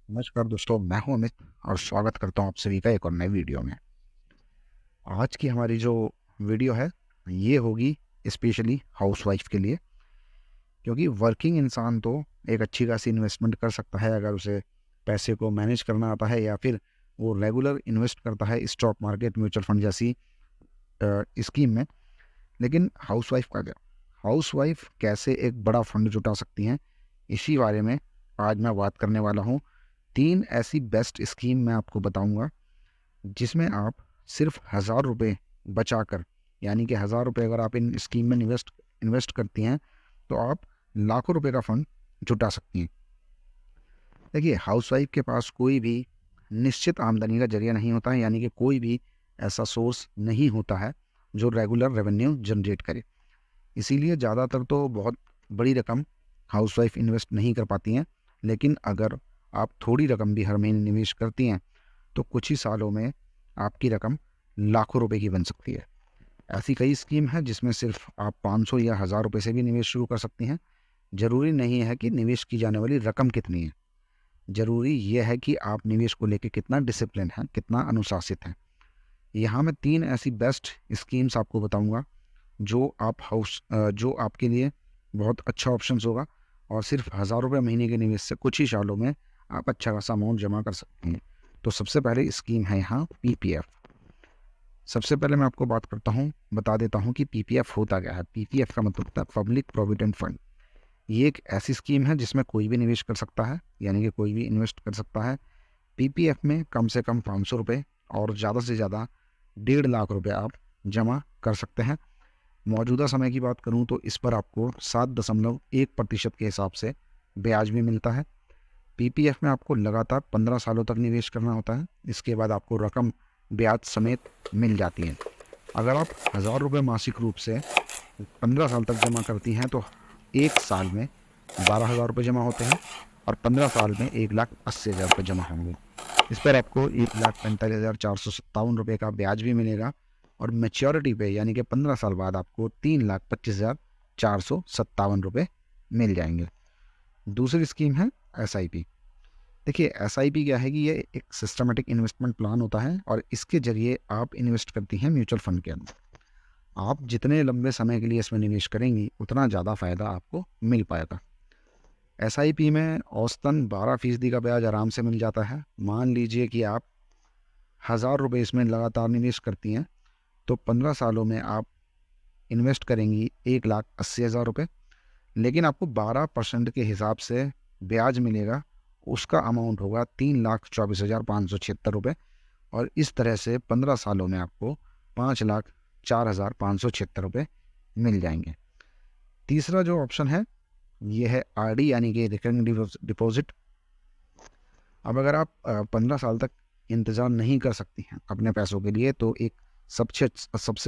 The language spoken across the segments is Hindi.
नमस्कार दोस्तों, मैं हूं अमित और स्वागत करता हूं आप सभी का एक और नए वीडियो में। आज की हमारी जो वीडियो है ये होगी स्पेशली हाउसवाइफ के लिए, क्योंकि वर्किंग इंसान तो एक अच्छी खासी इन्वेस्टमेंट कर सकता है अगर उसे पैसे को मैनेज करना आता है, या फिर वो रेगुलर इन्वेस्ट करता है स्टॉक मार्केट, म्यूचुअल फंड जैसी स्कीम में। लेकिन हाउसवाइफ का क्या? हाउसवाइफ कैसे एक बड़ा फंड जुटा सकती हैं, इसी बारे में आज मैं बात करने वाला हूँ। 3 ऐसी बेस्ट स्कीम मैं आपको बताऊँगा, जिसमें आप सिर्फ़ ₹1000 बचाकर, यानी कि ₹1000 अगर आप इन स्कीम में इन्वेस्ट इन्वेस्ट करती हैं, तो आप लाखों रुपए का फ़ंड जुटा सकती हैं। देखिए, हाउसवाइफ़ के पास कोई भी निश्चित आमदनी का ज़रिया नहीं होता है, यानी कि कोई भी ऐसा सोर्स नहीं होता है, जो रेगुलर रेवेन्यू जनरेट करे। इसीलिए ज़्यादातर तो बहुत बड़ी रकम हाउसवाइफ़ इन्वेस्ट नहीं कर पाती हैं। लेकिन अगर आप थोड़ी रकम भी हर महीने निवेश करती हैं, तो कुछ ही सालों में आपकी रकम लाखों रुपए की बन सकती है। ऐसी कई स्कीम हैं जिसमें सिर्फ आप 500 या ₹1000 से भी निवेश शुरू कर सकती हैं। ज़रूरी नहीं है कि निवेश की जाने वाली रकम कितनी है, ज़रूरी ये है कि आप निवेश को लेके कितना डिसिप्लिन हैं, कितना अनुशासित हैं। यहाँ मैं 3 ऐसी बेस्ट स्कीम्स आपको बताऊँगा, जो आपके लिए बहुत अच्छा ऑप्शंस होगा, और सिर्फ ₹1000 महीने के निवेश से कुछ ही सालों में आप अच्छा खासा अमाउंट जमा कर सकते हैं। तो सबसे पहले स्कीम है यहाँ पीपीएफ। सबसे पहले मैं आपको बता देता हूँ कि पीपीएफ होता क्या है। पीपीएफ का मतलब होता है पब्लिक प्रोविडेंट फंड। ये एक ऐसी स्कीम है जिसमें कोई भी निवेश कर सकता है, यानी कि कोई भी इन्वेस्ट कर सकता है। पीपीएफ में कम से कम ₹500 और ज़्यादा से ज़्यादा 1.5 लाख आप जमा कर सकते हैं। मौजूदा समय की बात करूँ तो इस पर आपको 7.1% के हिसाब से ब्याज भी मिलता है। पीपीएफ में आपको लगातार 15 सालों तक निवेश करना होता है। इसके बाद आपको रकम ब्याज समेत मिल जाती है। अगर आप ₹1000 मासिक रूप से 15 साल तक जमा करती हैं, तो 1 साल में ₹12,000 जमा होते हैं, और 15 साल में ₹1,80,000 जमा होंगे। इस पर आपको ₹1,45,457 का ब्याज भी मिलेगा, और मैच्योरिटी पे यानी कि 15 साल बाद आपको ₹3,25,457 मिल जाएंगे। दूसरी स्कीम है एसआईपी। देखिए, एसआईपी क्या है कि ये एक सिस्टमेटिक इन्वेस्टमेंट प्लान होता है, और इसके ज़रिए आप इन्वेस्ट करती हैं म्यूचुअल फ़ंड के अंदर। आप जितने लंबे समय के लिए इसमें निवेश करेंगी, उतना ज़्यादा फ़ायदा आपको मिल पाएगा। एसआईपी में औसतन 12% का ब्याज आराम से मिल जाता है। मान लीजिए कि आप ₹1000 इसमें लगातार निवेश करती हैं, तो 15 सालों में आप इन्वेस्ट करेंगी ₹1,80,000, लेकिन आपको 12% के हिसाब से ब्याज मिलेगा। उसका अमाउंट होगा ₹3,24,576, और इस तरह से 15 सालों में आपको ₹5,04,576 मिल जाएंगे। तीसरा जो ऑप्शन है, ये है आरडी, यानी कि रिकरिंग डिपॉजिट। अब अगर आप 15 साल तक इंतज़ार नहीं कर सकती हैं अपने पैसों के लिए, तो एक सबसे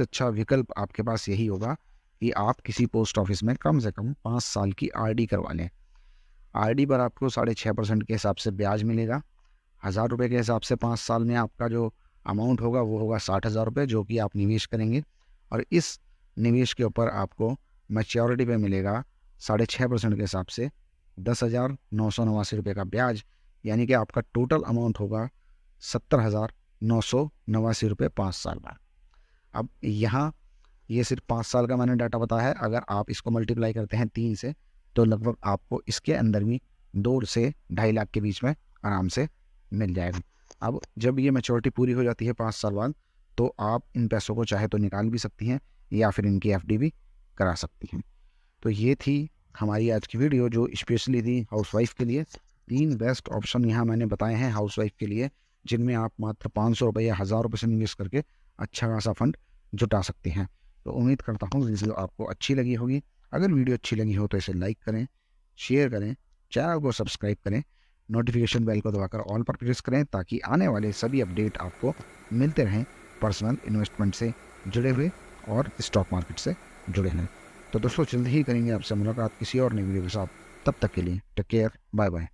अच्छा विकल्प आपके पास यही होगा कि आप किसी पोस्ट ऑफिस में कम से कम 5 साल की आरडी करवा लें। आरडी पर आपको 6.5% के हिसाब से ब्याज मिलेगा। ₹1000 के हिसाब से 5 साल में आपका जो अमाउंट होगा वो होगा ₹60,000, जो कि आप निवेश करेंगे, और इस निवेश के ऊपर आपको मैच्योरिटी पे मिलेगा 6.5% के हिसाब से ₹10,989 का ब्याज, यानी कि आपका टोटल अमाउंट होगा ₹70,989 5 साल बाद। अब यहाँ ये सिर्फ 5 साल का मैंने डाटा बताया है। अगर आप इसको मल्टीप्लाई करते हैं 3 से, तो लगभग आपको इसके अंदर भी 2 से ढाई लाख के बीच में आराम से मिल जाएगा। अब जब ये मैच्योरिटी पूरी हो जाती है 5 साल बाद, तो आप इन पैसों को चाहे तो निकाल भी सकती हैं, या फिर इनकी एफडी भी करा सकती हैं। तो ये थी हमारी आज की वीडियो, जो स्पेशली थी हाउसवाइफ के लिए। 3 बेस्ट ऑप्शन यहाँ मैंने बताए हैं हाउसवाइफ के लिए, जिनमें आप मात्र ₹500 या ₹1000 से निवेश करके अच्छा खासा फंड जुटा सकते हैं। तो उम्मीद करता हूँ वीडियो आपको अच्छी लगी होगी। अगर वीडियो अच्छी लगी हो तो इसे लाइक करें, शेयर करें, चैनल को सब्सक्राइब करें, नोटिफिकेशन बेल को दबाकर ऑल पर प्रेस करें, ताकि आने वाले सभी अपडेट आपको मिलते रहें पर्सनल इन्वेस्टमेंट से जुड़े हुए और स्टॉक मार्केट से जुड़े हैं। तो दोस्तों, जल्द ही करेंगे आपसे मुलाकात किसी और नई वीडियो के साथ। तब तक के लिए टेक केयर, बाय बाय।